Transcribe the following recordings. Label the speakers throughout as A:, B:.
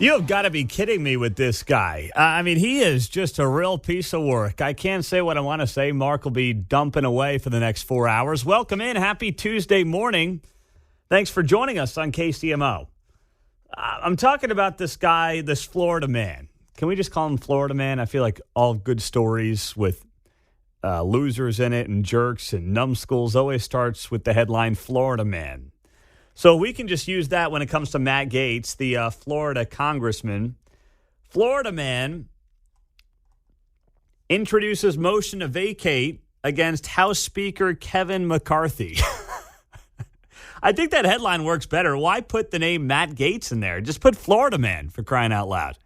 A: You have got to be kidding me with this guy. I mean, he is just a real piece of work. I can't say what I want to say. Mark will be dumping away for the next 4 hours. Welcome in. Happy Tuesday morning. Thanks for joining us on KCMO. I'm talking about this guy, this Florida man. Can we just call him Florida man? I feel like all good stories with losers in it and jerks and numbskulls always starts with the headline Florida man. So we can just use that when it comes to Matt Gaetz, the Florida congressman. Florida man introduces motion to vacate against House Speaker Kevin McCarthy. I think that headline works better. Why put the name Matt Gaetz in there? Just put Florida man, for crying out loud.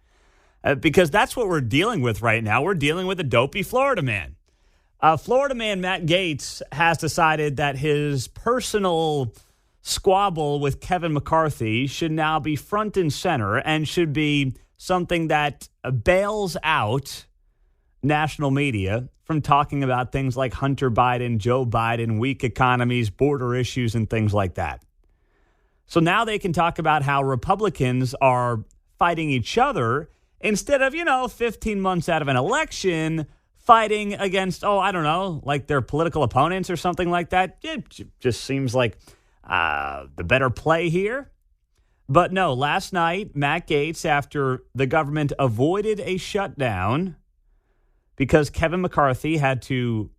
A: Because that's what we're dealing with right now. We're dealing with a dopey Florida man. Florida man Matt Gaetz has decided that his personal squabble with Kevin McCarthy should now be front and center and should be something that bails out national media from talking about things like Hunter Biden, Joe Biden, weak economies, border issues, and things like that. So now they can talk about how Republicans are fighting each other instead of, 15 months out of an election fighting against, like their political opponents or something like that. It just seems like the better play here. But no, last night, Matt Gaetz, after the government avoided a shutdown because Kevin McCarthy had to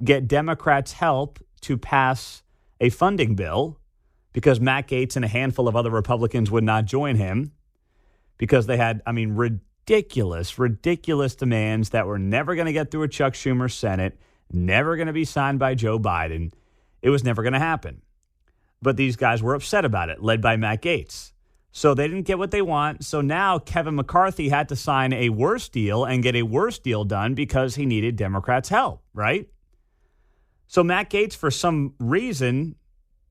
A: get Democrats' help to pass a funding bill because Matt Gaetz and a handful of other Republicans would not join him because they had, ridiculous demands that were never going to get through a Chuck Schumer Senate, never going to be signed by Joe Biden. It was never going to happen. But these guys were upset about it, led by Matt Gaetz. So they didn't get what they want. So now Kevin McCarthy had to sign a worse deal and get a worse deal done because he needed Democrats' help, right? So Matt Gaetz, for some reason,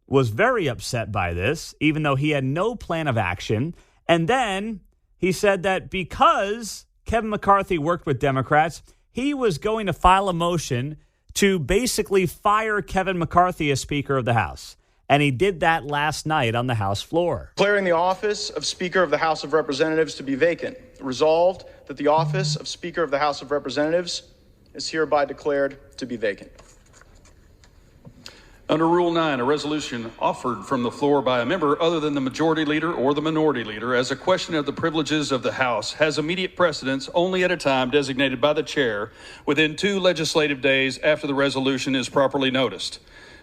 A: was very upset by this, even though he had no plan of action. And then he said that because Kevin McCarthy worked with Democrats, he was going to file a motion to basically fire Kevin McCarthy as Speaker of the House. And he did that last night on the House floor.
B: Declaring the office of Speaker of the House of Representatives to be vacant. Resolved that the office of Speaker of the House of Representatives is hereby declared to be vacant.
C: Under Rule 9, a resolution offered from the floor by a member other than the majority leader or the minority leader as a question of the privileges of the House has immediate precedence only at a time designated by the chair within 2 legislative days after the resolution is properly noticed.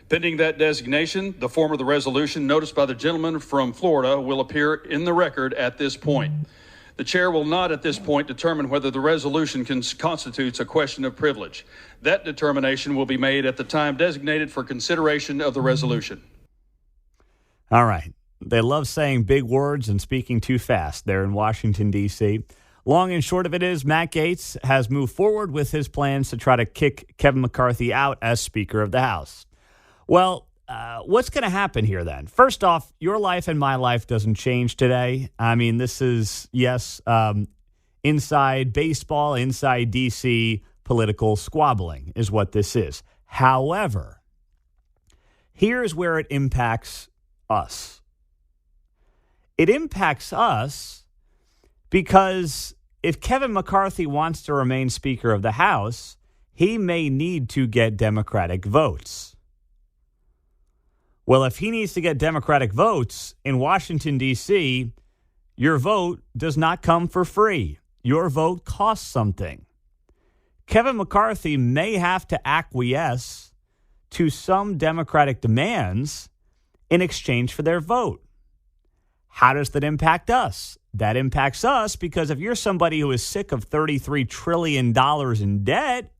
C: Pending that designation, the form of the resolution noticed by the gentleman from Florida will appear in the record at this point. The chair will not at this point determine whether the resolution constitutes a question of privilege. That determination will be made at the time designated for consideration of the resolution.
A: All right. They love saying big words and speaking too fast there in Washington, D.C. Long and short of it is Matt Gaetz has moved forward with his plans to try to kick Kevin McCarthy out as Speaker of the House. Well, what's going to happen here then? First off, your life and my life doesn't change today. This is, yes, inside baseball, inside D.C. political squabbling is what this is. However, here's where it impacts us. It impacts us because if Kevin McCarthy wants to remain Speaker of the House, he may need to get Democratic votes. Well, if he needs to get Democratic votes in Washington, D.C., your vote does not come for free. Your vote costs something. Kevin McCarthy may have to acquiesce to some Democratic demands in exchange for their vote. How does that impact us? That impacts us because if you're somebody who is sick of $33 trillion in debt,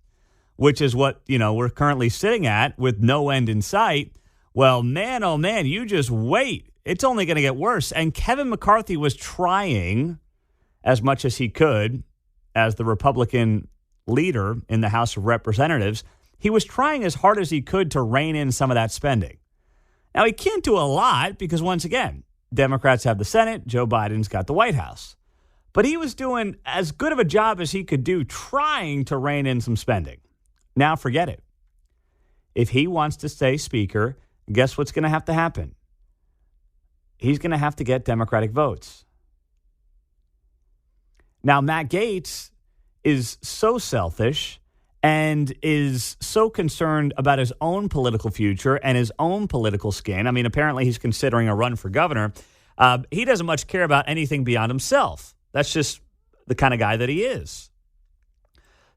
A: which is what, we're currently sitting at with no end in sight, well, man, oh, man, you just wait. It's only going to get worse. And Kevin McCarthy was trying as much as he could as the Republican leader in the House of Representatives. He was trying as hard as he could to rein in some of that spending. Now, he can't do a lot because, once again, Democrats have the Senate. Joe Biden's got the White House. But he was doing as good of a job as he could do trying to rein in some spending. Now, forget it. If he wants to stay Speaker, guess what's going to have to happen? He's going to have to get Democratic votes. Now, Matt Gaetz is so selfish and is so concerned about his own political future and his own political skin. I mean, apparently he's considering a run for governor. He doesn't much care about anything beyond himself. That's just the kind of guy that he is.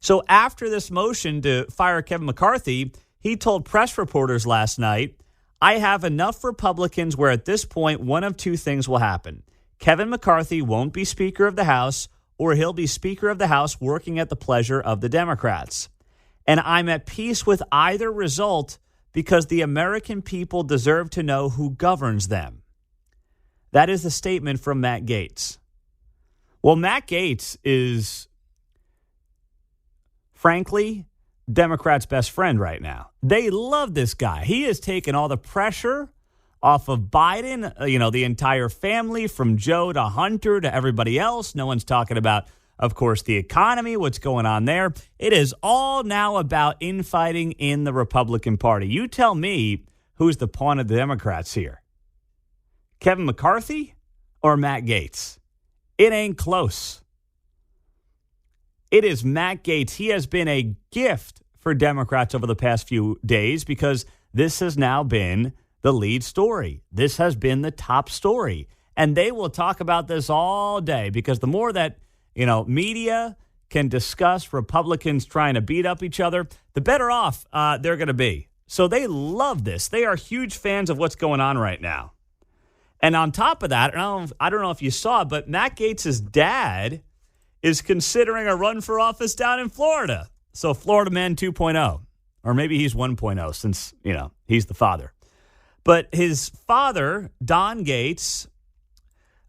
A: So after this motion to fire Kevin McCarthy, he told press reporters last night, I have enough Republicans where at this point, one of two things will happen. Kevin McCarthy won't be Speaker of the House, or he'll be Speaker of the House working at the pleasure of the Democrats. And I'm at peace with either result because the American people deserve to know who governs them. That is the statement from Matt Gaetz. Well, Matt Gaetz is, frankly, Democrats' best friend right now. They love this guy. He has taken all the pressure off of Biden, the entire family, from Joe to Hunter to everybody else. No one's talking about, of course, the economy, what's going on there. It is all now about infighting in the Republican Party. You tell me who's the pawn of the Democrats here. Kevin McCarthy or Matt Gaetz? It ain't close. It is Matt Gaetz. He has been a gift for Democrats over the past few days because this has now been the lead story. This has been the top story. And they will talk about this all day because the more that, media can discuss Republicans trying to beat up each other, the better off they're going to be. So they love this. They are huge fans of what's going on right now. And on top of that, I don't know if you saw, but Matt Gaetz' dad is considering a run for office down in Florida. So Florida Man 2.0, or maybe he's 1.0 since, he's the father. But his father, Don Gaetz,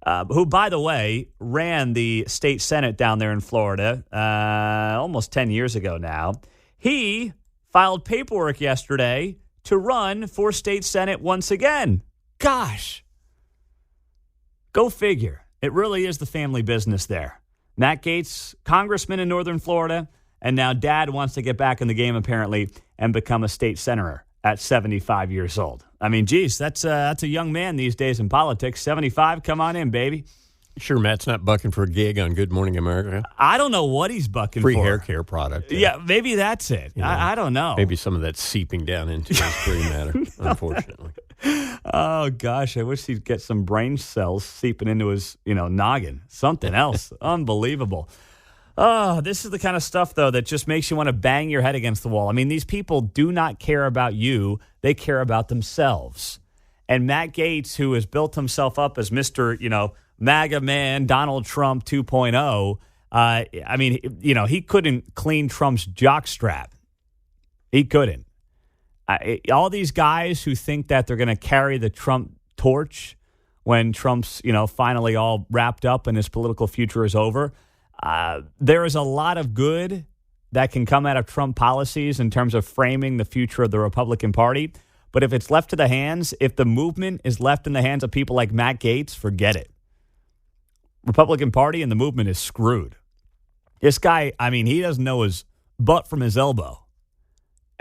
A: who, by the way, ran the state Senate down there in Florida almost 10 years ago now, he filed paperwork yesterday to run for state Senate once again. Gosh. Go figure. It really is the family business there. Matt Gaetz, congressman in northern Florida, and now dad wants to get back in the game, apparently, and become a state senator at 75 years old. I mean, geez, that's a young man these days in politics. 75, come on in, baby.
D: Sure, Matt's not bucking for a gig on Good Morning America.
A: I don't know what he's bucking
D: Free
A: for.
D: Free hair care product.
A: Yeah, maybe that's it. I don't know.
D: Maybe some of that's seeping down into his gray matter, unfortunately.
A: Oh, gosh, I wish he'd get some brain cells seeping into his, noggin. Something else. Unbelievable. Oh, this is the kind of stuff, though, that just makes you want to bang your head against the wall. I mean, these people do not care about you. They care about themselves. And Matt Gaetz, who has built himself up as Mr., MAGA man, Donald Trump 2.0, he couldn't clean Trump's jockstrap. He couldn't. All these guys who think that they're going to carry the Trump torch when Trump's, finally all wrapped up and his political future is over, there is a lot of good that can come out of Trump policies in terms of framing the future of the Republican Party. But if it's left to the hands, if the movement is left in the hands of people like Matt Gaetz, forget it. Republican Party and the movement is screwed. This guy, he doesn't know his butt from his elbow.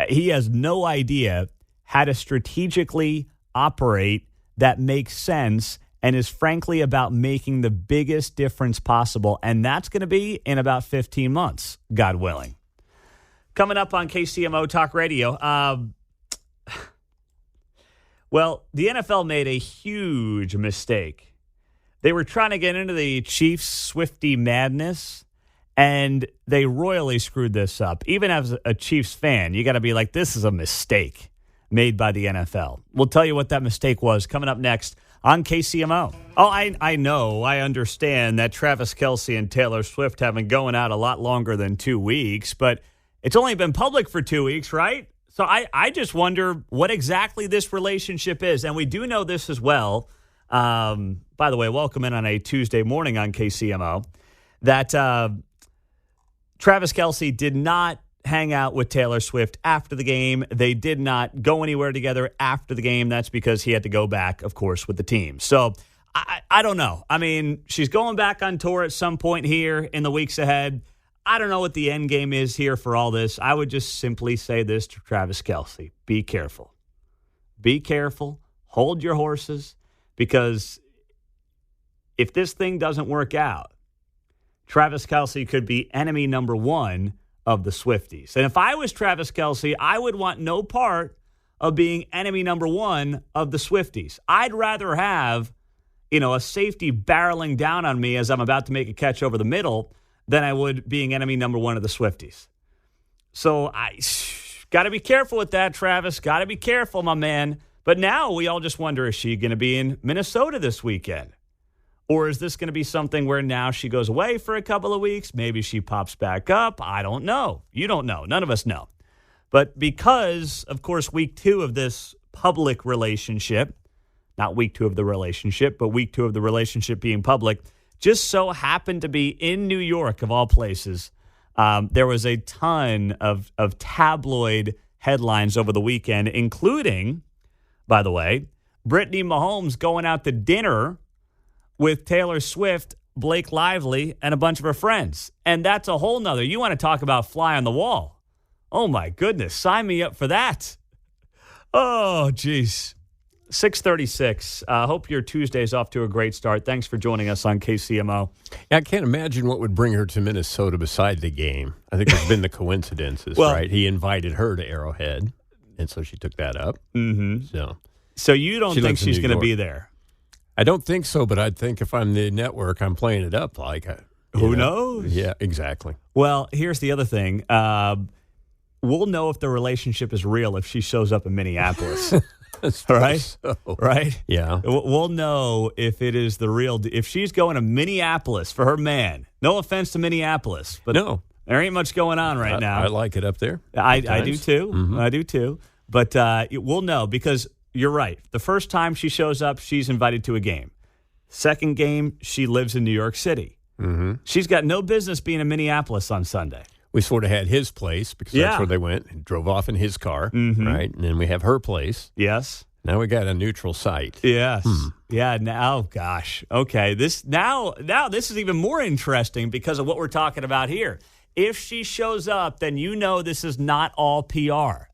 A: He has no idea how to strategically operate that makes sense and is frankly about making the biggest difference possible. And that's going to be in about 15 months, God willing. Coming up on KCMO Talk Radio. Well, the NFL made a huge mistake. They were trying to get into the Chiefs' Swiftie madness, and they royally screwed this up. Even as a Chiefs fan, you got to be like, this is a mistake made by the NFL. We'll tell you what that mistake was coming up next on KCMO. Oh, I know, I understand that Travis Kelce and Taylor Swift have been going out a lot longer than 2 weeks, but it's only been public for 2 weeks, right? So I just wonder what exactly this relationship is. And we do know this as well. By the way, welcome in on a Tuesday morning on KCMO, that Travis Kelce did not hang out with Taylor Swift after the game. They did not go anywhere together after the game. That's because he had to go back, of course, with the team. So I don't know. She's going back on tour at some point here in the weeks ahead. I don't know what the end game is here for all this. I would just simply say this to Travis Kelce. Be careful. Be careful. Hold your horses. Because if this thing doesn't work out, Travis Kelce could be enemy number one of the Swifties. And if I was Travis Kelce, I would want no part of being enemy number one of the Swifties. I'd rather have, a safety barreling down on me as I'm about to make a catch over the middle than I would being enemy number one of the Swifties. So I got to be careful with that, Travis. Got to be careful, my man. But now we all just wonder, is she going to be in Minnesota this weekend? Or is this going to be something where now she goes away for a couple of weeks? Maybe she pops back up. I don't know. You don't know. None of us know. But because, of course, week 2 of this public relationship, not week 2 of the relationship, but week 2 of the relationship being public, just so happened to be in New York, of all places. There was a ton of tabloid headlines over the weekend, including, by the way, Brittany Mahomes going out to dinner with Taylor Swift, Blake Lively, and a bunch of her friends. And that's a whole nother. You want to talk about fly on the wall. Oh, my goodness. Sign me up for that. Oh, geez. 6:36. Hope your Tuesday's off to a great start. Thanks for joining us on KCMO.
D: I can't imagine what would bring her to Minnesota beside the game. I think there's been the coincidences,
A: Well,
D: right? He invited her to Arrowhead, and so she took that up.
A: Mm-hmm.
D: So
A: you don't think she's going to be there?
D: I don't think so, but I'd think if I'm the network, I'm playing it up like
A: Who knows?
D: Yeah, exactly.
A: Well, here's the other thing. We'll know if the relationship is real if she shows up in Minneapolis. Right?
D: So.
A: Right?
D: Yeah.
A: We'll know if it is the real. If she's going to Minneapolis for her man. No offense to Minneapolis, but
D: no,
A: there ain't much going on right now.
D: I like it up there.
A: I do too.
D: Mm-hmm.
A: I do too. But we'll know because you're right. The first time she shows up, she's invited to a game. Second game, she lives in New York City.
D: Mm-hmm.
A: She's got no business being in Minneapolis on Sunday.
D: We sort of had his place because that's where they went and drove off in his car, right? And then we have her place.
A: Yes.
D: Now we got a neutral site.
A: Yes. Yeah. Now, gosh. Okay. This is even more interesting because of what we're talking about here. If she shows up, then this is not all PR.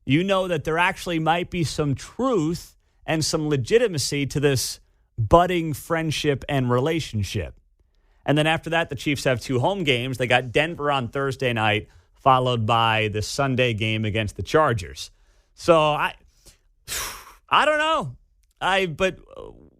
A: You know that there actually might be some truth and some legitimacy to this budding friendship and relationship. And then after that, the Chiefs have 2 home games. They got Denver on Thursday night, followed by the Sunday game against the Chargers. So I don't know. But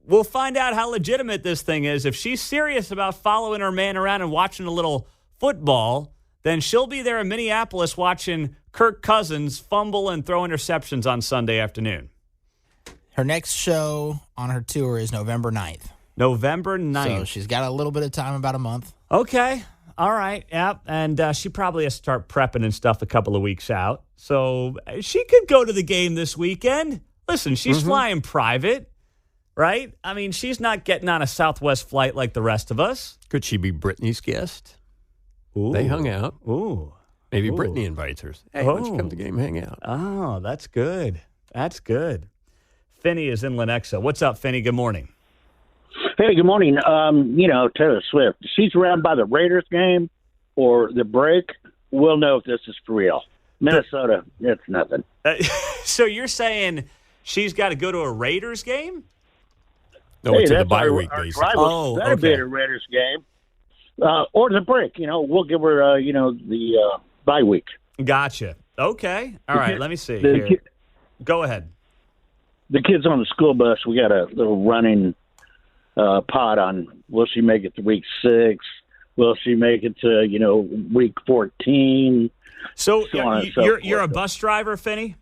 A: we'll find out how legitimate this thing is. If she's serious about following her man around and watching a little football, then she'll be there in Minneapolis watching Kirk Cousins fumble and throw interceptions on Sunday afternoon.
E: Her next show on her tour is November 9th.
A: November 9th.
E: So she's got a little bit of time, about a month.
A: Okay. All right. Yep. And she probably has to start prepping and stuff a couple of weeks out. So she could go to the game this weekend. Listen, she's flying private, right? I mean, she's not getting on a Southwest flight like the rest of us.
D: Could she be Brittany's guest?
A: Ooh.
D: They hung out.
A: Ooh.
D: Maybe
A: Ooh.
D: Brittany invites her. Hey, why don't you come to the game, hang out?
A: Oh, that's good. That's good. Finney is in Lenexa. What's up, Finney? Good morning.
F: Hey, good morning. Taylor Swift, she's around by the Raiders game or the break. We'll know if this is for real. Minnesota, it's nothing.
A: So you're saying she's got to go to a Raiders game?
D: No, it's the bye week, basically.
F: Oh, that'll be at a Raiders game. Or the break, we'll give her, the bye week.
A: Gotcha. Okay. All right, let me see
F: the
A: here. Go ahead.
F: The kids on the school bus, we got a little running pot on, will she make it to week 6? Will she make it to, week 14?
A: So you're a
F: forth.
A: bus driver, Finney?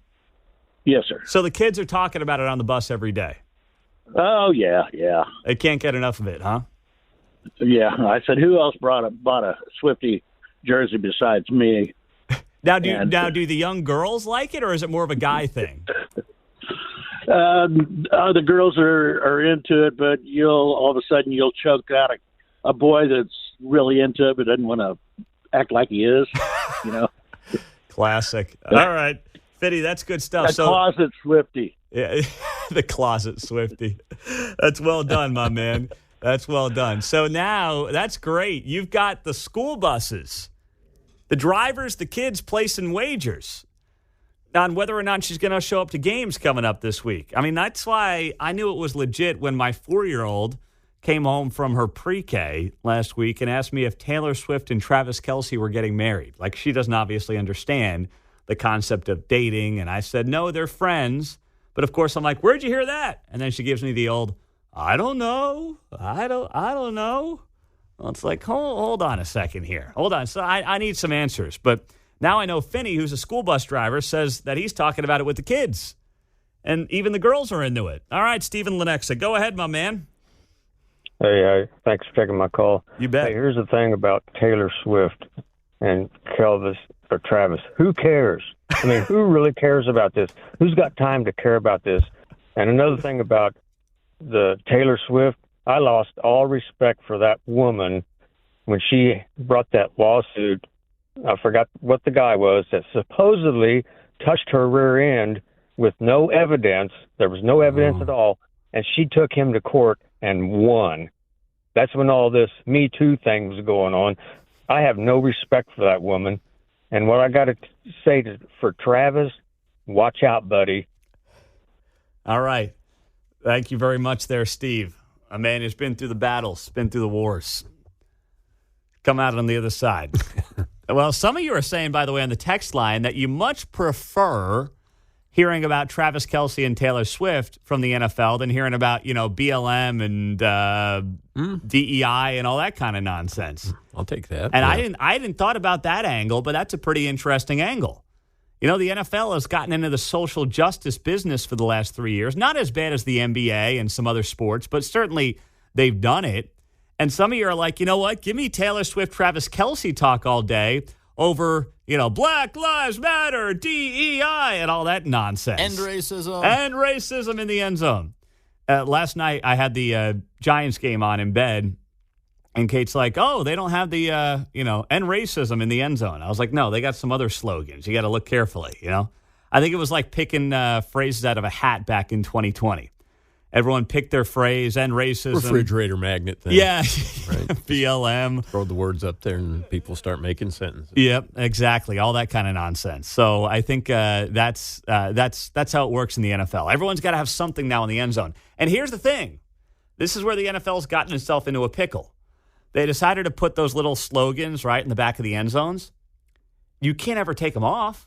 F: Yes, sir.
A: So the kids are talking about it on the bus every day.
F: Oh, yeah.
A: They can't get enough of it, huh?
F: Yeah. I said, who else bought a Swiftie jersey besides me?
A: Now do the young girls like it, or is it more of a guy thing?
F: The girls are into it, but all of a sudden you'll choke out a boy that's really into it but doesn't want to act like he is,
A: Classic. All right. Fitty, that's good stuff.
F: A closet Swiftie.
A: Yeah, the closet Swiftie. That's well done, my man. That's well done. So now, that's great. You've got the school buses, the drivers, the kids placing wagers on whether or not she's going to show up to games coming up this week. I mean, that's why I knew it was legit when my 4-year-old came home from her pre-K last week and asked me if Taylor Swift and Travis Kelce were getting married. Like, she doesn't obviously understand the concept of dating. And I said, no, they're friends. But of course, I'm like, where'd you hear that? And then she gives me the old, I don't know. I don't know. Well, it's like, hold on a second here. Hold on. So I need some answers. But now I know Finney, who's a school bus driver, says that he's talking about it with the kids. And even the girls are into it. All right, Stephen Lenexa, go ahead, my man.
G: Hey, thanks for taking my call.
A: You bet.
G: Hey, here's the thing about Taylor Swift and Kelvis or Travis. Who cares? I mean, who really cares about this? Who's got time to care about this? And another thing about the Taylor Swift, I lost all respect for that woman when she brought that lawsuit. I forgot what the guy was that supposedly touched her rear end with no evidence. There was no evidence at all. And she took him to court and won. That's when all this Me Too thing was going on. I have no respect for that woman. And what I got to say for Travis, watch out, buddy.
A: All right. Thank you very much there, Steve. A man who's been through the battles, been through the wars. Come out on the other side. Well, some of you are saying, by the way, on the text line that you much prefer hearing about Travis Kelce and Taylor Swift from the NFL than hearing about, BLM and DEI and all that kind of nonsense.
D: I'll take that.
A: And I didn't thought about that angle, but that's a pretty interesting angle. The NFL has gotten into the social justice business for the last 3 years. Not as bad as the NBA and some other sports, but certainly they've done it. And some of you are like, you know what? Give me Taylor Swift, Travis Kelce talk all day over, Black Lives Matter, DEI, and all that nonsense.
E: And racism.
A: And racism in the end zone. Last night, I had the Giants game on in bed, and Kate's like, oh, they don't have the, end racism in the end zone. I was like, no, they got some other slogans. You got to look carefully, I think it was like picking phrases out of a hat back in 2020. Everyone picked their phrase, end racism.
D: Refrigerator magnet thing.
A: Yeah.
D: Right.
A: BLM.
D: Throw the words up there and people start making sentences.
A: Yep, exactly. All that kind of nonsense. So I think that's how it works in the NFL. Everyone's got to have something now in the end zone. And here's the thing. This is where the NFL's gotten itself into a pickle. They decided to put those little slogans right in the back of the end zones. You can't ever take them off.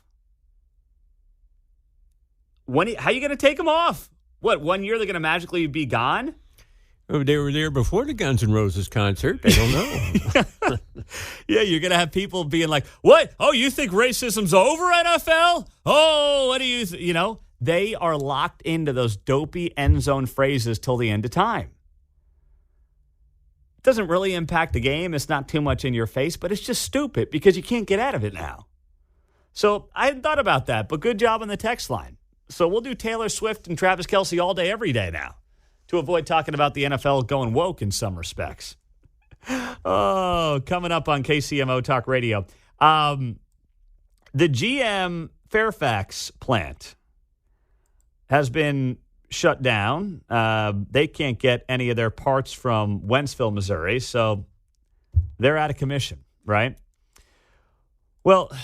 A: How are you going to take them off? What, 1 year they're going to magically be gone?
D: Oh, they were there before the Guns N' Roses concert. I don't know.
A: Yeah, you're going to have people being like, what? Oh, you think racism's over, NFL? Oh, what do you they are locked into those dopey end zone phrases till the end of time. It doesn't really impact the game. It's not too much in your face, but it's just stupid because you can't get out of it now. So I hadn't thought about that, but good job on the text line. So we'll do Taylor Swift and Travis Kelce all day, every day now to avoid talking about the NFL going woke in some respects. Oh, coming up on KCMO Talk Radio. The GM Fairfax plant has been shut down. They can't get any of their parts from Wentzville, Missouri, so they're out of commission, right? Well,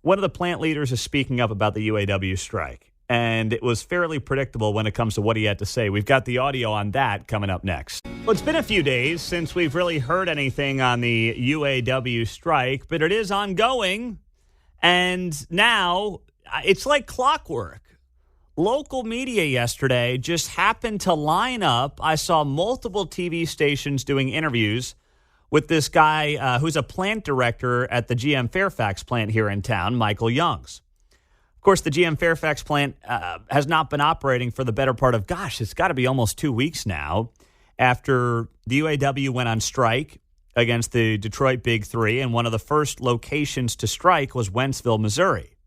A: one of the plant leaders is speaking up about the UAW strike, and it was fairly predictable when it comes to what he had to say. We've got the audio on that coming up next. Well, it's been a few days since we've really heard anything on the UAW strike, but it is ongoing, and now it's like clockwork. Local media yesterday just happened to line up. I saw multiple TV stations doing interviews with this guy who's a plant director at the GM Fairfax plant here in town, Michael Youngs. Of course, the GM Fairfax plant has not been operating for the better part of, it's got to be almost 2 weeks now after the UAW went on strike against the Detroit Big Three, and one of the first locations to strike was Wentzville, Missouri.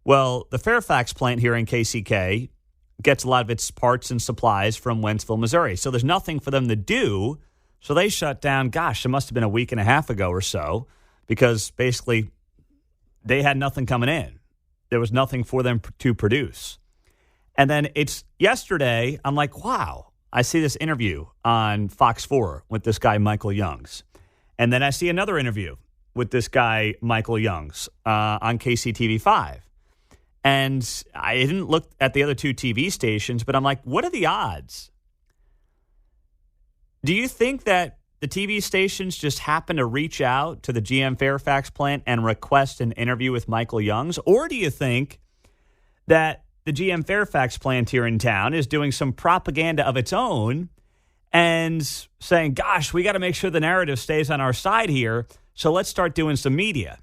A: Well, the Fairfax plant here in KCK gets a lot of its parts and supplies from Wentzville, Missouri, so there's nothing for them to do. So they shut down, it must have been a week and a half ago or so, because basically they had nothing coming in. There was nothing for them to produce. And then it's yesterday, I'm like, wow, I see this interview on Fox 4 with this guy, Michael Youngs. And then I see another interview with this guy, Michael Youngs, on KCTV5. And I didn't look at the other two TV stations, but I'm like, what are the odds Do you think that the TV stations just happen to reach out to the GM Fairfax plant and request an interview with Michael Youngs? Or do you think that the GM Fairfax plant here in town is doing some propaganda of its own and saying, gosh, we got to make sure the narrative stays on our side here, so let's start doing some media?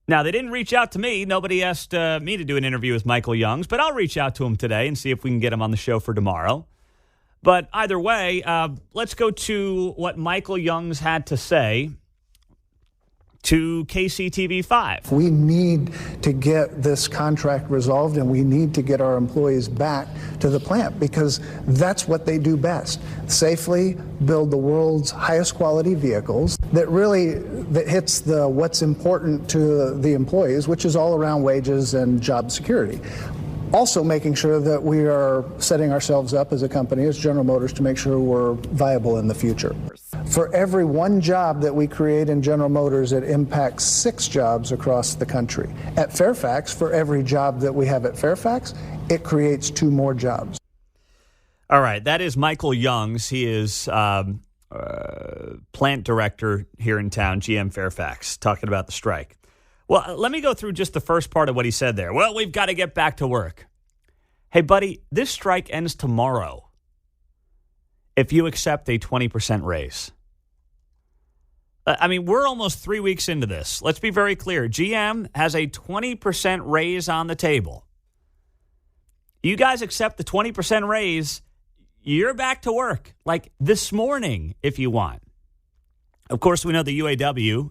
A: Now, they didn't reach out to me. Nobody asked me to do an interview with Michael Youngs, but I'll reach out to him today and see if we can get him on the show for tomorrow. But either way, let's go to what Michael Youngs had to say to KCTV5.
H: We need to get this contract resolved, and we need to get our employees back to the plant because that's what they do best. Safely build the world's highest quality vehicles that hits the what's important to the employees, which is all around wages and job security. Also making sure that we are setting ourselves up as a company, as General Motors, to make sure we're viable in the future. For every one job that we create in General Motors, it impacts 6 jobs across the country. At Fairfax, for every job that we have at Fairfax, it creates 2 more jobs.
A: All right, that is Michael Youngs. He is plant director here in town, GM Fairfax, talking about the strike. Well, let me go through just the first part of what he said there. Well, we've got to get back to work. Hey, buddy, this strike ends tomorrow if you accept a 20% raise. I mean, we're almost 3 weeks into this. Let's be very clear. GM has a 20% raise on the table. You guys accept the 20% raise, you're back to work, like this morning if you want. Of course, we know the UAW,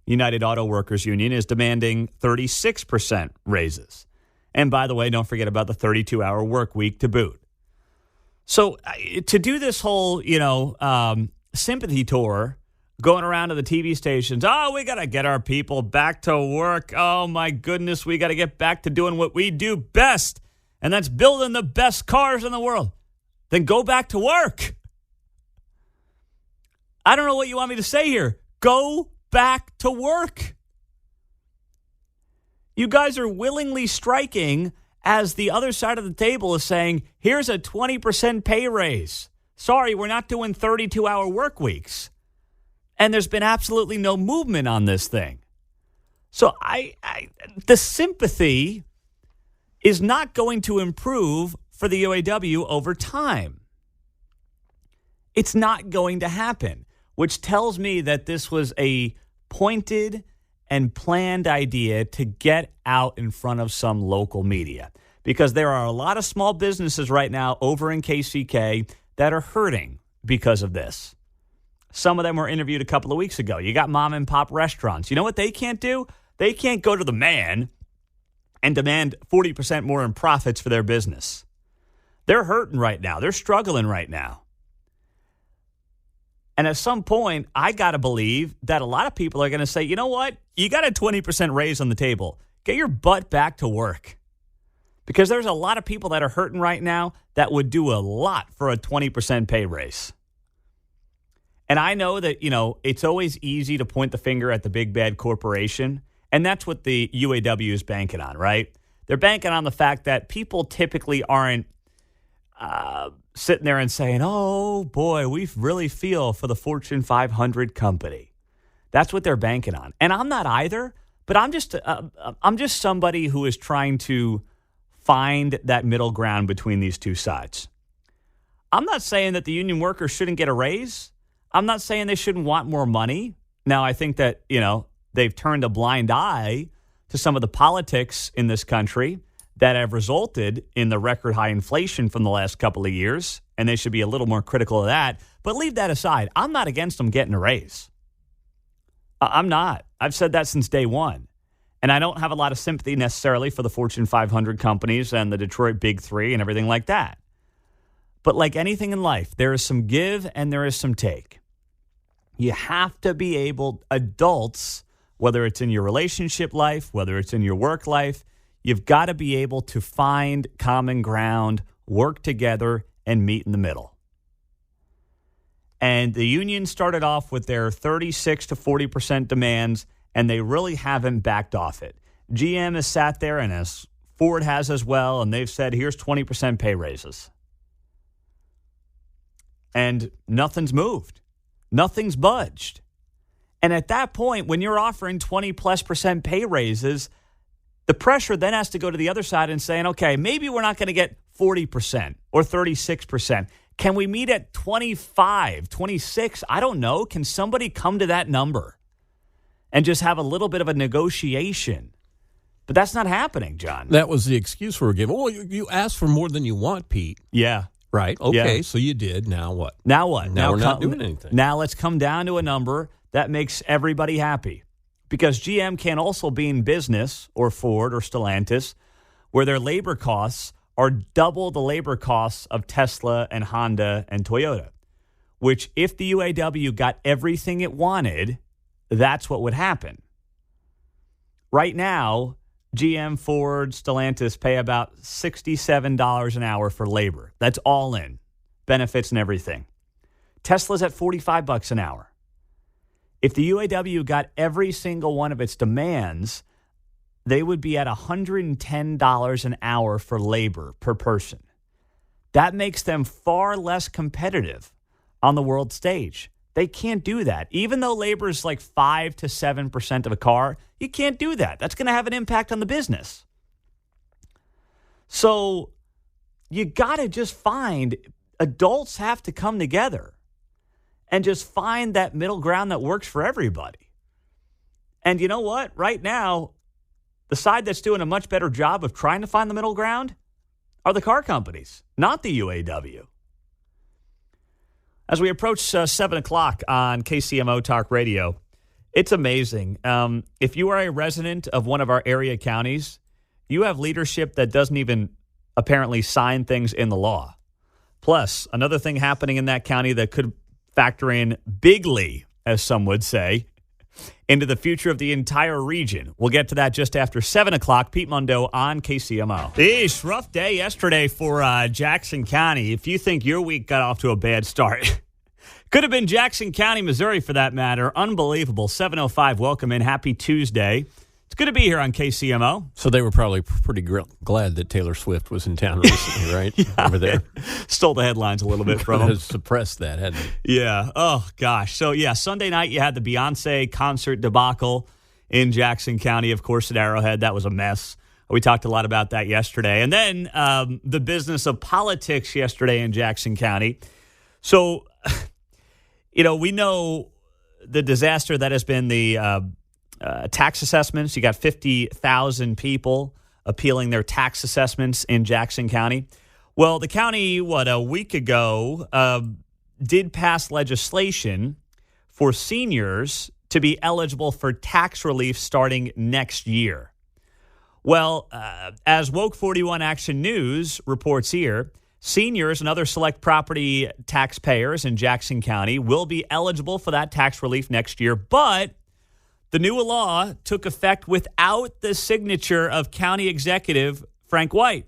A: United Auto Workers Union, is demanding 36% raises. And by the way, don't forget about the 32-hour work week to boot. So to do this whole, sympathy tour, going around to the TV stations, we got to get our people back to work. Oh, my goodness, we got to get back to doing what we do best, and that's building the best cars in the world. Then go back to work. I don't know what you want me to say here. Go back to work. You guys are willingly striking as the other side of the table is saying, here's a 20% pay raise. Sorry, we're not doing 32-hour work weeks. And there's been absolutely no movement on this thing. So the sympathy is not going to improve for the UAW over time. It's not going to happen, which tells me that this was a pointed and planned idea to get out in front of some local media, because there are a lot of small businesses right now over in KCK that are hurting because of this. Some of them were interviewed a couple of weeks ago. You got mom and pop restaurants. You know what they can't do? They can't go to the man and demand 40% more in profits for their business. They're hurting right now. They're struggling right now. And at some point, I got to believe that a lot of people are going to say, you know what? You got a 20% raise on the table. Get your butt back to work. Because there's a lot of people that are hurting right now that would do a lot for a 20% pay raise. And I know that, it's always easy to point the finger at the big bad corporation. And that's what the UAW is banking on, right? They're banking on the fact that people typically aren't sitting there and saying, oh, boy, we really feel for the Fortune 500 company. That's what they're banking on. And I'm not either, but I'm just somebody who is trying to find that middle ground between these two sides. I'm not saying that the union workers shouldn't get a raise. I'm not saying they shouldn't want more money. Now, I think that, they've turned a blind eye to some of the politics in this country that have resulted in the record high inflation from the last couple of years, and they should be a little more critical of that. But leave that aside. I'm not against them getting a raise. I'm not. I've said that since day one. And I don't have a lot of sympathy necessarily for the Fortune 500 companies and the Detroit Big Three and everything like that. But like anything in life, there is some give and there is some take. You have to be able, adults, whether it's in your relationship life, whether it's in your work life, you've got to be able to find common ground, work together, and meet in the middle. And the union started off with their 36 to 40% demands, and they really haven't backed off it. GM has sat there, and as Ford has as well, and they've said, here's 20% pay raises. and nothing's moved. Nothing's budged. And at that point, when you're offering 20+% pay raises, the pressure then has to go to the other side and saying, okay, maybe we're not going to get 40% or 36%. Can we meet at 25, 26? I don't know. Can somebody come to that number and just have a little bit of a negotiation? But that's not happening, John.
D: That was the excuse we were given. Well, you asked for more than you want, Pete.
A: Yeah.
D: Right. Okay,
A: Yeah.
D: So you did. Now what?
A: Now what?
D: Now we're not doing anything.
A: Now let's come down to a number that makes everybody happy. Because GM can also be in business, or Ford or Stellantis, where their labor costs are double the labor costs of Tesla and Honda and Toyota. Which, if the UAW got everything it wanted, that's what would happen. Right now, GM, Ford, Stellantis pay about $67 an hour for labor. That's all in, benefits and everything. Tesla's at $45 an hour. If the UAW got every single one of its demands, they would be at $110 an hour for labor per person. That makes them far less competitive on the world stage. They can't do that. Even though labor is like 5 to 7% of a car, you can't do that. That's going to have an impact on the business. So you got to just find, adults have to come together and just find that middle ground that works for everybody. And you know what? Right now, the side that's doing a much better job of trying to find the middle ground are the car companies, not the UAW. As we approach 7 o'clock on KCMO Talk Radio, it's amazing. If you are a resident of one of our area counties, you have leadership that doesn't even apparently sign things in the law. Plus, another thing happening in that county that could factor in bigly, as some would say, into the future of the entire region. We'll get to that just after 7 o'clock. Pete Mundo on KCMO. Eesh, rough day yesterday for Jackson County. If you think your week got off to a bad start, could have been Jackson County, Missouri, for that matter. Unbelievable. 7:05, welcome in. Happy Tuesday. It's good to be here on KCMO.
D: So they were probably pretty glad that Taylor Swift was in town recently, right?
A: Yeah,
D: over there.
A: Stole the headlines a little bit from them.
D: Suppressed that, hadn't they?
A: Yeah. Oh, gosh. So, yeah, Sunday night you had the Beyonce concert debacle in Jackson County, of course, at Arrowhead. That was a mess. We talked a lot about that yesterday. And then the business of politics yesterday in Jackson County. So, we know the disaster that has been the tax assessments. You got 50,000 people appealing their tax assessments in Jackson County. Well, the county, a week ago, did pass legislation for seniors to be eligible for tax relief starting next year. Well, as Woke 41 Action News reports here, seniors and other select property taxpayers in Jackson County will be eligible for that tax relief next year, but the new law took effect without the signature of County Executive Frank White.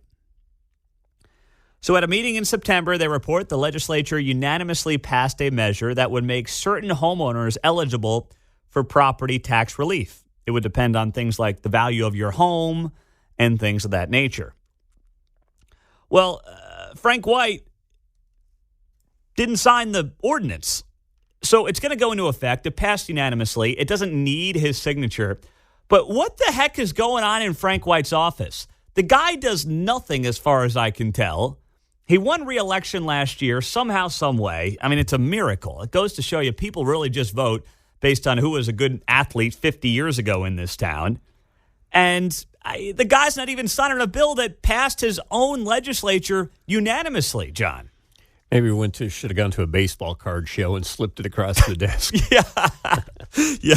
A: So at a meeting in September, they report the legislature unanimously passed a measure that would make certain homeowners eligible for property tax relief. It would depend on things like the value of your home and things of that nature. Well, Frank White didn't sign the ordinance. So it's going to go into effect. It passed unanimously. It doesn't need his signature. But what the heck is going on in Frank White's office? The guy does nothing as far as I can tell. He won re-election last year somehow, some way. I mean, it's a miracle. It goes to show you people really just vote based on who was a good athlete 50 years ago in this town. And the guy's not even signing a bill that passed his own legislature unanimously, John.
D: Maybe we should have gone to a baseball card show and slipped it across the desk.
A: Yeah.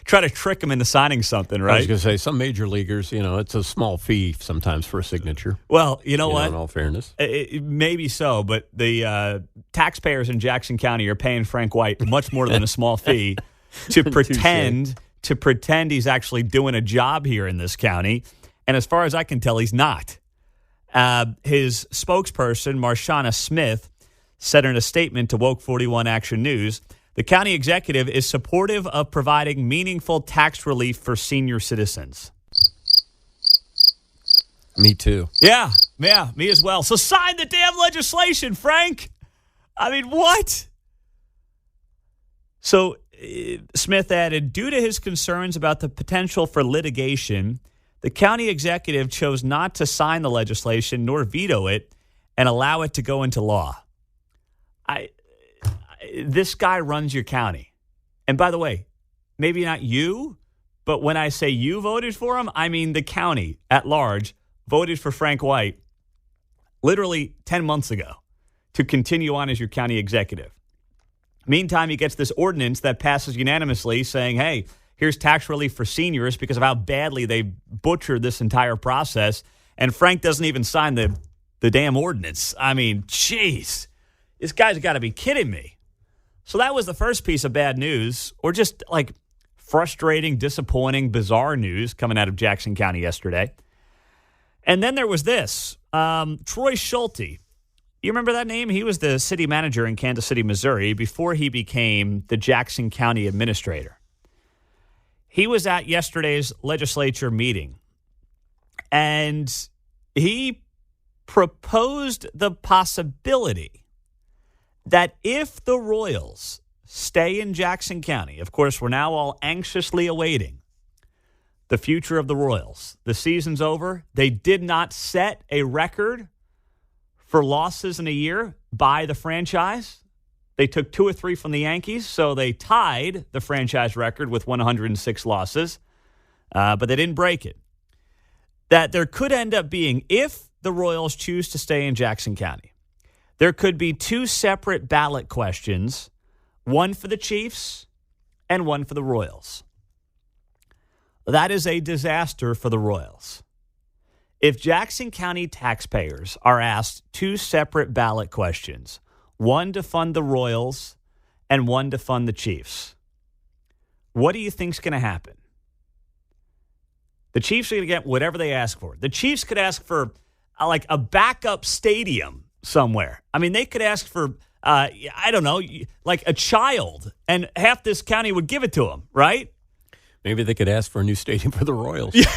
A: Try to trick him into signing something, right?
D: I was going to say, some major leaguers, it's a small fee sometimes for a signature.
A: Well, you know what?
D: In all fairness.
A: Maybe so, but the taxpayers in Jackson County are paying Frank White much more than a small fee to pretend he's actually doing a job here in this county. And as far as I can tell, he's not. His spokesperson, Marshana Smith, said in a statement to Woke 41 Action News, the county executive is supportive of providing meaningful tax relief for senior citizens.
D: Me too.
A: Yeah, me as well. So sign the damn legislation, Frank. I mean, what? So Smith added, due to his concerns about the potential for litigation, the county executive chose not to sign the legislation nor veto it and allow it to go into law. This guy runs your county. And by the way, maybe not you, but when I say you voted for him, I mean the county at large voted for Frank White literally 10 months ago to continue on as your county executive. Meantime, he gets this ordinance that passes unanimously saying, hey, here's tax relief for seniors because of how badly they butchered this entire process. And Frank doesn't even sign the damn ordinance. I mean, jeez, this guy's got to be kidding me. So that was the first piece of bad news, or just like frustrating, disappointing, bizarre news coming out of Jackson County yesterday. And then there was this. Troy Schulte. You remember that name? He was the city manager in Kansas City, Missouri, before he became the Jackson County administrator. He was at yesterday's legislature meeting, and he proposed the possibility that if the Royals stay in Jackson County, of course, we're now all anxiously awaiting the future of the Royals. The season's over. They did not set a record for losses in a year by the franchise. They took 2 or 3 from the Yankees, so they tied the franchise record with 106 losses, but they didn't break it. That there could end up being, if the Royals choose to stay in Jackson County, there could be 2 separate ballot questions, one for the Chiefs and one for the Royals. That is a disaster for the Royals. If Jackson County taxpayers are asked 2 separate ballot questions, one to fund the Royals and one to fund the Chiefs, what do you think's going to happen? The Chiefs are going to get whatever they ask for. The Chiefs could ask for like a backup stadium somewhere. I mean, they could ask for, I don't know, like a child, and half this county would give it to them, right?
D: Maybe they could ask for a new stadium for the Royals.
A: Yeah,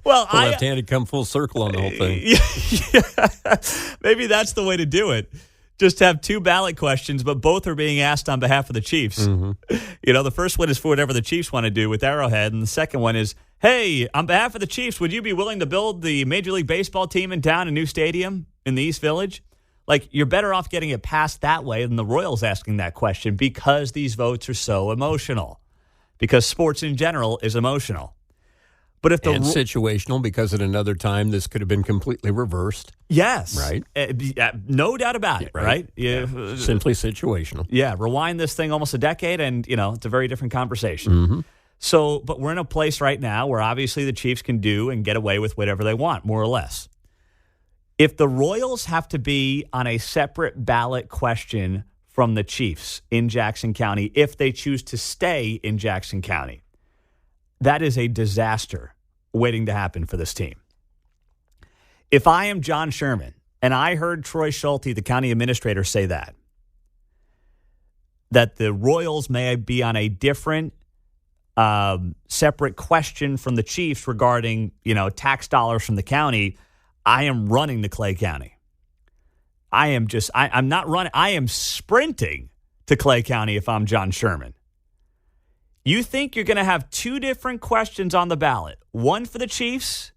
A: well,
D: the left-handed come full circle on the whole thing.
A: Yeah, maybe that's the way to do it. Just have 2 ballot questions, but both are being asked on behalf of the Chiefs. Mm-hmm. You know, the first one is for whatever the Chiefs want to do with Arrowhead, and the second one is, hey, on behalf of the Chiefs, would you be willing to build the Major League Baseball team in town a new stadium in the East Village? Like, you're better off getting it passed that way than the Royals asking that question, because these votes are so emotional. Because sports in general is emotional. But if
D: and situational, because at another time this could have been completely reversed.
A: Yes.
D: Right?
A: No doubt about it, right?
D: Yeah. Simply situational.
A: Yeah, rewind this thing almost a decade and, you know, it's a very different conversation.
D: Mm-hmm.
A: So, but we're in a place right now where obviously the Chiefs can do and get away with whatever they want, more or less. If the Royals have to be on a separate ballot question from the Chiefs in Jackson County, if they choose to stay in Jackson County, that is a disaster waiting to happen for this team. If I am John Sherman and I heard Troy Schulte, the county administrator, say that the Royals may be on a different separate question from the Chiefs regarding, you know, tax dollars from the county, I am running to Clay County. I'm not running. I am sprinting to Clay County if I'm John Sherman. You think you're going to have 2 different questions on the ballot, one for the Chiefs,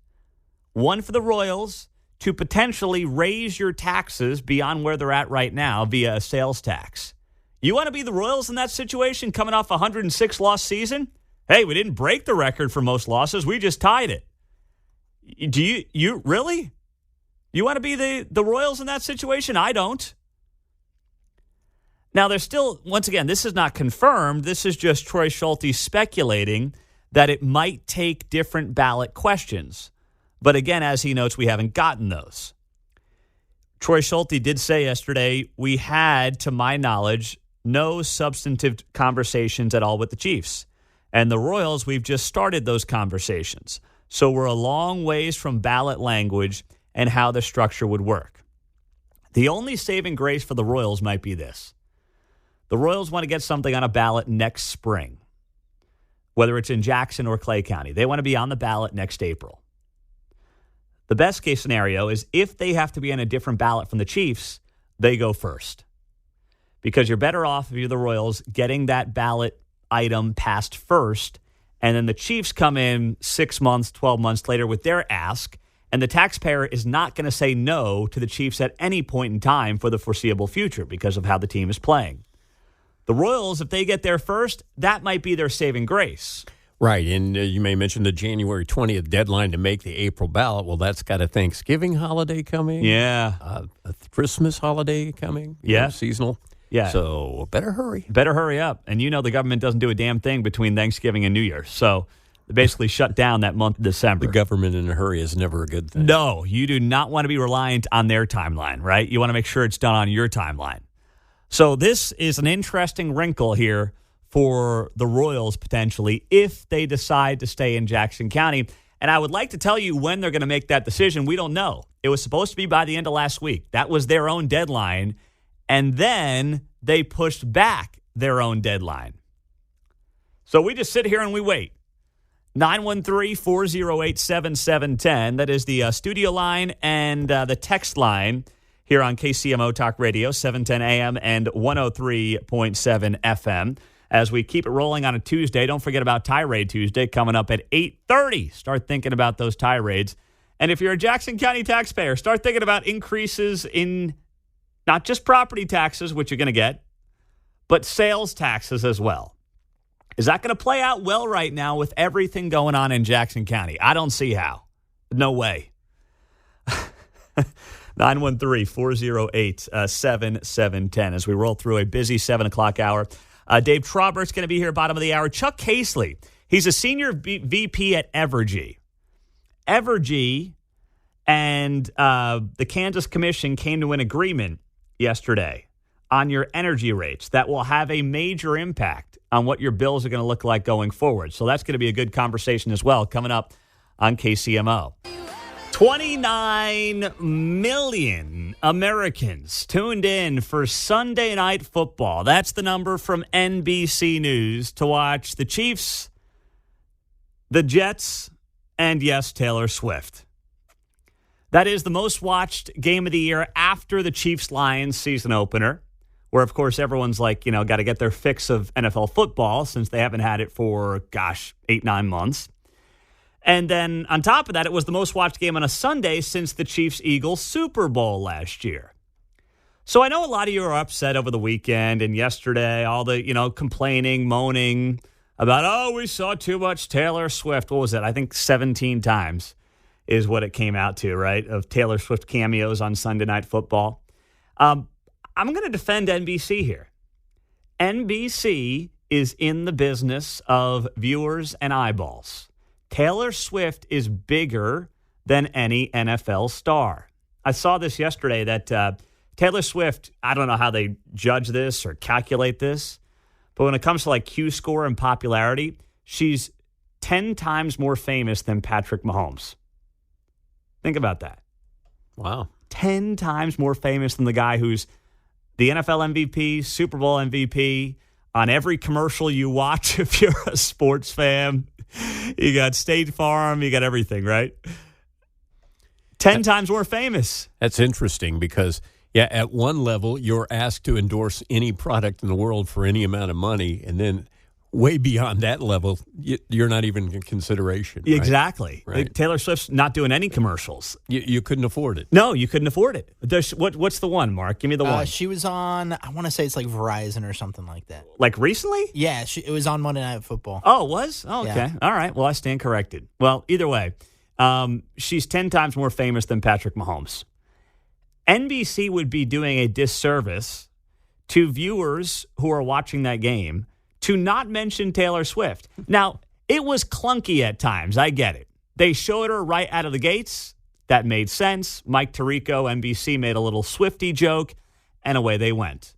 A: one for the Royals, to potentially raise your taxes beyond where they're at right now via a sales tax. You want to be the Royals in that situation, coming off a 106 loss season? Hey, we didn't break the record for most losses. We just tied it. Do you really? You want to be the Royals in that situation? I don't. Now, there's still, once again, this is not confirmed. This is just Troy Schulte speculating that it might take different ballot questions. But again, as he notes, we haven't gotten those. Troy Schulte did say yesterday, we had, to my knowledge, no substantive conversations at all with the Chiefs. And the Royals, we've just started those conversations. So we're a long ways from ballot language and how the structure would work. The only saving grace for the Royals might be this. The Royals want to get something on a ballot next spring, whether it's in Jackson or Clay County. They want to be on the ballot next April. The best case scenario is if they have to be on a different ballot from the Chiefs, they go first. Because you're better off, if you're the Royals, getting that ballot item passed first, and then the Chiefs come in 6 months, 12 months later with their ask, and the taxpayer is not going to say no to the Chiefs at any point in time for the foreseeable future because of how the team is playing. The Royals, if they get there first, that might be their saving grace.
D: Right, and you may mention the January 20th deadline to make the April ballot. Well, that's got a Thanksgiving holiday coming.
A: Yeah.
D: A Christmas holiday coming.
A: Yeah.
D: Seasonal.
A: Yeah.
D: So better hurry.
A: Better hurry up. And you know the government doesn't do a damn thing between Thanksgiving and New Year's. So they basically shut down that month of December.
D: The government in a hurry is never a good thing.
A: No, you do not want to be reliant on their timeline, right? You want to make sure it's done on your timeline. So this is an interesting wrinkle here for the Royals potentially if they decide to stay in Jackson County. And I would like to tell you when they're going to make that decision. We don't know. It was supposed to be by the end of last week. That was their own deadline. And then they pushed back their own deadline. So we just sit here and we wait. 913-408-7710. That is the studio line and the text line here on KCMO Talk Radio, 710 AM and 103.7 FM. As we keep it rolling on a Tuesday, don't forget about Tirade Tuesday coming up at 8:30. Start thinking about those tirades. And if you're a Jackson County taxpayer, start thinking about increases in not just property taxes, which you're going to get, but sales taxes as well. Is that going to play out well right now with everything going on in Jackson County? I don't see how. No way. 913-408-7710 as we roll through a busy 7 o'clock hour. Dave Traubert's going to be here bottom of the hour. Chuck Casely, he's a senior VP at Evergy. Evergy and the Kansas Commission came to an agreement yesterday on your energy rates that will have a major impact on what your bills are going to look like going forward. So that's going to be a good conversation as well coming up on KCMO. 29 million Americans tuned in for Sunday Night Football. That's the number from NBC News to watch the Chiefs, the Jets, and yes, Taylor Swift. That is the most watched game of the year after the Chiefs-Lions season opener, where, of course, everyone's like, got to get their fix of NFL football since they haven't had it for, 8-9 months. And then on top of that, it was the most watched game on a Sunday since the Chiefs-Eagles Super Bowl last year. So I know a lot of you are upset over the weekend and yesterday, all the, complaining, moaning about, we saw too much Taylor Swift. What was it? I think 17 times is what it came out to, right, of Taylor Swift cameos on Sunday Night Football. I'm going to defend NBC here. NBC is in the business of viewers and eyeballs. Taylor Swift is bigger than any NFL star. I saw this yesterday that Taylor Swift, I don't know how they judge this or calculate this, but when it comes to Q score and popularity, she's 10 times more famous than Patrick Mahomes. Think about that.
D: Wow.
A: 10 times more famous than the guy who's the NFL MVP, Super Bowl MVP, on every commercial you watch if you're a sports fan. You got State Farm, you got everything, right? 10 times more famous.
D: That's interesting because, at one level, you're asked to endorse any product in the world for any amount of money, and then way beyond that level, you're not even in consideration. Right?
A: Exactly.
D: Right.
A: Taylor Swift's not doing any commercials.
D: You couldn't afford it.
A: No, you couldn't afford it. What's the one, Mark? Give me the one.
E: She was on, I want to say it's Verizon or something like that.
A: Recently?
E: Yeah, it was on Monday Night Football.
A: Oh, it was? Oh, okay.
E: Yeah.
A: All right. Well, I stand corrected. Well, either way, she's 10 times more famous than Patrick Mahomes. NBC would be doing a disservice to viewers who are watching that game to not mention Taylor Swift. Now, it was clunky at times. I get it. They showed her right out of the gates. That made sense. Mike Tirico, NBC, made a little Swiftie joke, and away they went.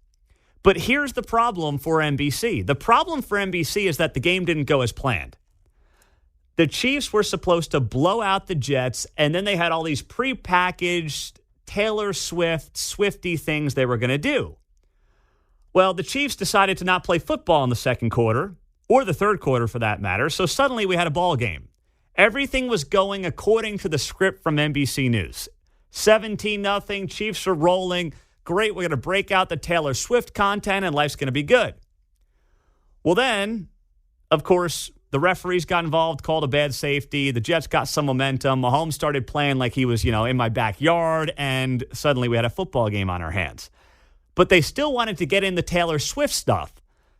A: But here's the problem for NBC. The problem for NBC is that the game didn't go as planned. The Chiefs were supposed to blow out the Jets, and then they had all these prepackaged Taylor Swift, Swiftie things they were going to do. Well, the Chiefs decided to not play football in the second quarter, or the third quarter for that matter, so suddenly we had a ball game. Everything was going according to the script from NBC News. 17-0, Chiefs are rolling. Great, we're going to break out the Taylor Swift content and life's going to be good. Well, then, of course, the referees got involved, called a bad safety. The Jets got some momentum. Mahomes started playing like he was, in my backyard, and suddenly we had a football game on our hands. But they still wanted to get in the Taylor Swift stuff.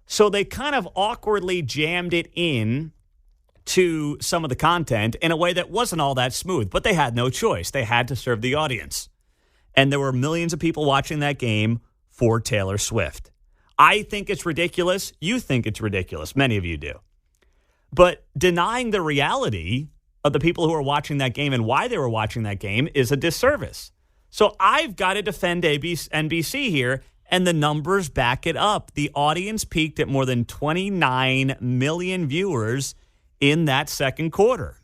A: So they kind of awkwardly jammed it in to some of the content in a way that wasn't all that smooth. But they had no choice. They had to serve the audience. And there were millions of people watching that game for Taylor Swift. I think it's ridiculous. You think it's ridiculous. Many of you do. But denying the reality of the people who are watching that game and why they were watching that game is a disservice. So I've got to defend NBC here, and the numbers back it up. The audience peaked at more than 29 million viewers in that second quarter.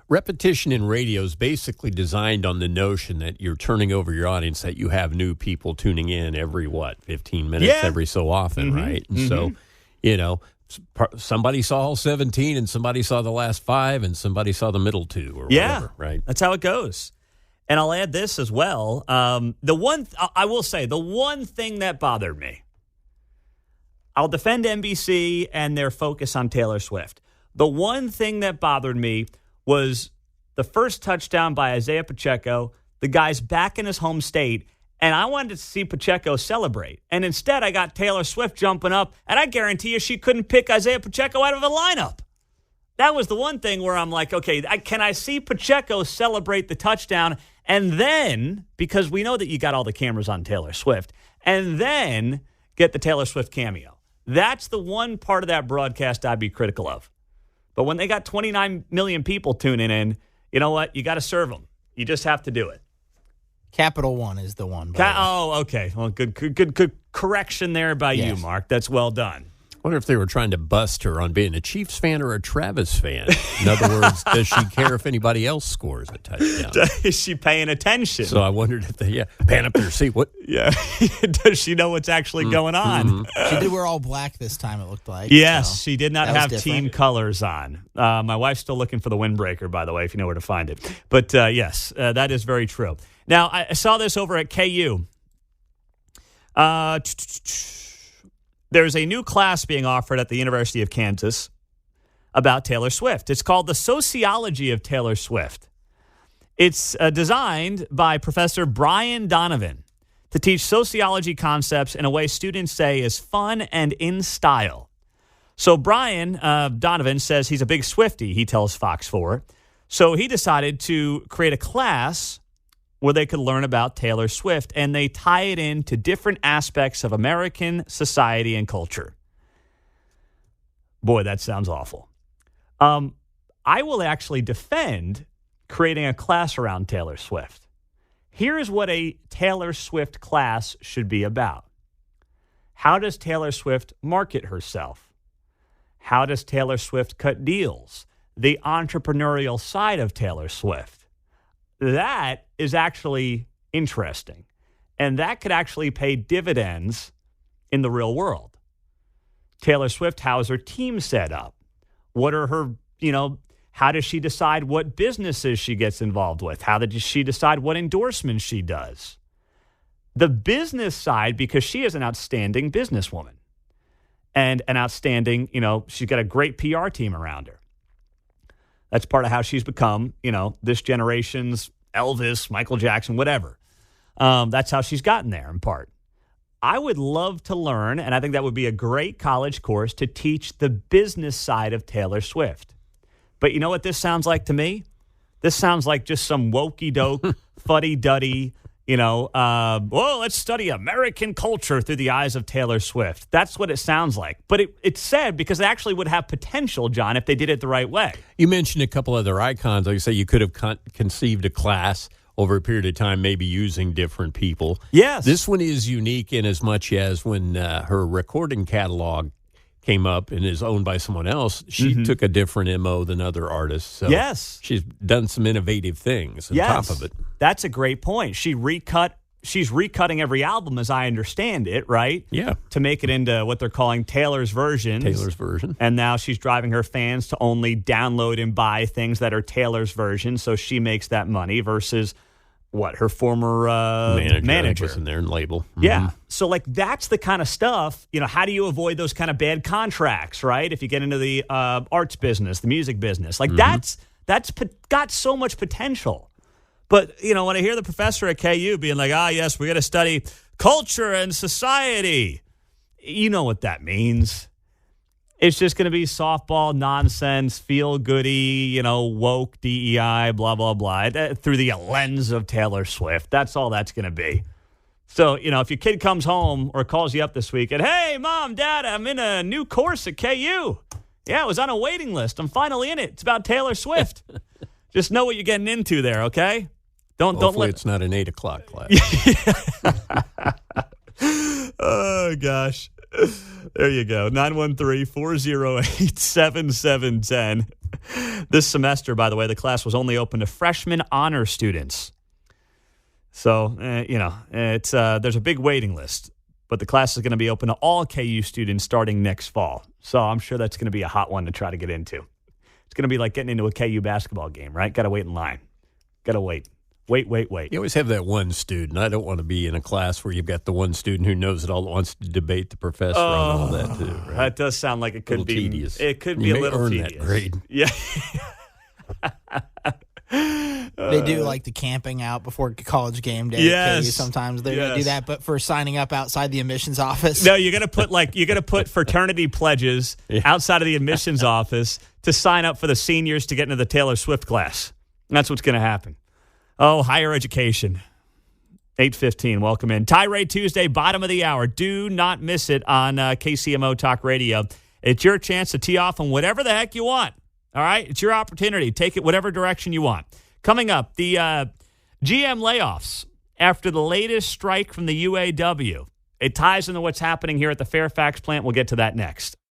D: Repetition in radio is basically designed on the notion that you're turning over your audience, that you have new people tuning in every, 15 minutes every so often, right? And so, somebody saw all 17 and somebody saw the last 5 and somebody saw the middle 2 or whatever, right?
A: That's how it goes. And I'll add this as well. I will say, the one thing that bothered me, I'll defend NBC and their focus on Taylor Swift. The one thing that bothered me was the first touchdown by Isaiah Pacheco. The guy's back in his home state, and I wanted to see Pacheco celebrate. And instead, I got Taylor Swift jumping up, and I guarantee you she couldn't pick Isaiah Pacheco out of the lineup. That was the one thing where I'm like, okay, can I see Pacheco celebrate the touchdown? And then, because we know that you got all the cameras on Taylor Swift, and then get the Taylor Swift cameo. That's the one part of that broadcast I'd be critical of. But when they got 29 million people tuning in, you know what? You got to serve them. You just have to do it.
E: Capital One is the one.
A: Okay. Well, good correction there by you, Mark. That's well done.
D: I wonder if they were trying to bust her on being a Chiefs fan or a Travis fan. In other words, does she care if anybody else scores a touchdown?
A: Is she paying attention?
D: So I wondered if they, pan up their seat. What?
A: Yeah. Does she know what's actually going on?
E: Mm-hmm. She did wear all black this time, it looked like.
A: Yes,
E: so
A: she did not have team colors on. My wife's still looking for the windbreaker, by the way, if you know where to find it. But yes, that is very true. Now, I saw this over at KU. There's a new class being offered at the University of Kansas about Taylor Swift. It's called The Sociology of Taylor Swift. It's designed by Professor Brian Donovan to teach sociology concepts in a way students say is fun and in style. So Brian Donovan says he's a big Swiftie, he tells Fox 4. So he decided to create a class where they could learn about Taylor Swift, and they tie it into different aspects of American society and culture. Boy, that sounds awful. I will actually defend creating a class around Taylor Swift. Here's what a Taylor Swift class should be about. How does Taylor Swift market herself? How does Taylor Swift cut deals? The entrepreneurial side of Taylor Swift. That is actually interesting. And that could actually pay dividends in the real world. Taylor Swift, how is her team set up? What are her, how does she decide what businesses she gets involved with? How does she decide what endorsements she does? The business side, because she is an outstanding businesswoman and an outstanding, she's got a great PR team around her. That's part of how she's become, this generation's Elvis, Michael Jackson, whatever. That's how she's gotten there in part. I would love to learn, and I think that would be a great college course to teach the business side of Taylor Swift. But you know what this sounds like to me? This sounds like just some wokey-doke, fuddy-duddy, let's study American culture through the eyes of Taylor Swift. That's what it sounds like. But it's sad because it actually would have potential, John, if they did it the right way.
D: You mentioned a couple other icons. Like you say, you could have conceived a class over a period of time, maybe using different people.
A: Yes.
D: This one is unique in as much as when her recording catalog came up and is owned by someone else, she took a different MO than other artists. So
A: yes.
D: She's done some innovative things on top of it.
A: That's a great point. She's recutting every album as I understand it, right?
D: Yeah.
A: To make it into what they're calling Taylor's versions.
D: Taylor's version.
A: And now she's driving her fans to only download and buy things that are Taylor's version, so she makes that money versus her former
D: manager was in there and label. Mm-hmm.
A: Yeah. So, like, that's the kind of stuff, how do you avoid those kind of bad contracts, right? If you get into the arts business, the music business. Like, that's got so much potential. But, when I hear the professor at KU being like, yes, we got to study culture and society, you know what that means. It's just going to be softball nonsense, feel-goody, woke, DEI, blah, blah, blah, through the lens of Taylor Swift. That's all that's going to be. So, if your kid comes home or calls you up this week and, hey, Mom, Dad, I'm in a new course at KU. Yeah, I was on a waiting list. I'm finally in it. It's about Taylor Swift. Just know what you're getting into there, okay?
D: Hopefully it's not an 8 o'clock class.
A: Oh, gosh. There you go. 913-408-7710. This semester, by the way, the class was only open to freshman honor students. So, it's there's a big waiting list. But the class is going to be open to all KU students starting next fall. So I'm sure that's going to be a hot one to try to get into. It's going to be like getting into a KU basketball game, right? Got to wait in line. Got to wait. Wait.
D: You always have that one student. I don't want to be in a class where you've got the one student who knows it all, wants to debate the professor and all that too. Right?
A: That does sound like it could be
D: tedious.
A: It could be
D: you
A: a little
D: earn
A: tedious.
D: That grade.
A: Yeah.
E: They do like the camping out before college game day.
A: Yes.
E: At KU. Sometimes they're going to do that, but for signing up outside the admissions office.
A: No, you're gonna put fraternity pledges outside of the admissions office to sign up for the seniors to get into the Taylor Swift class. That's what's gonna happen. Oh, higher education. 8:15. Welcome in. Tirade Tuesday, bottom of the hour. Do not miss it on KCMO Talk Radio. It's your chance to tee off on whatever the heck you want. All right? It's your opportunity. Take it whatever direction you want. Coming up, the GM layoffs after the latest strike from the UAW. It ties into what's happening here at the Fairfax plant. We'll get to that next.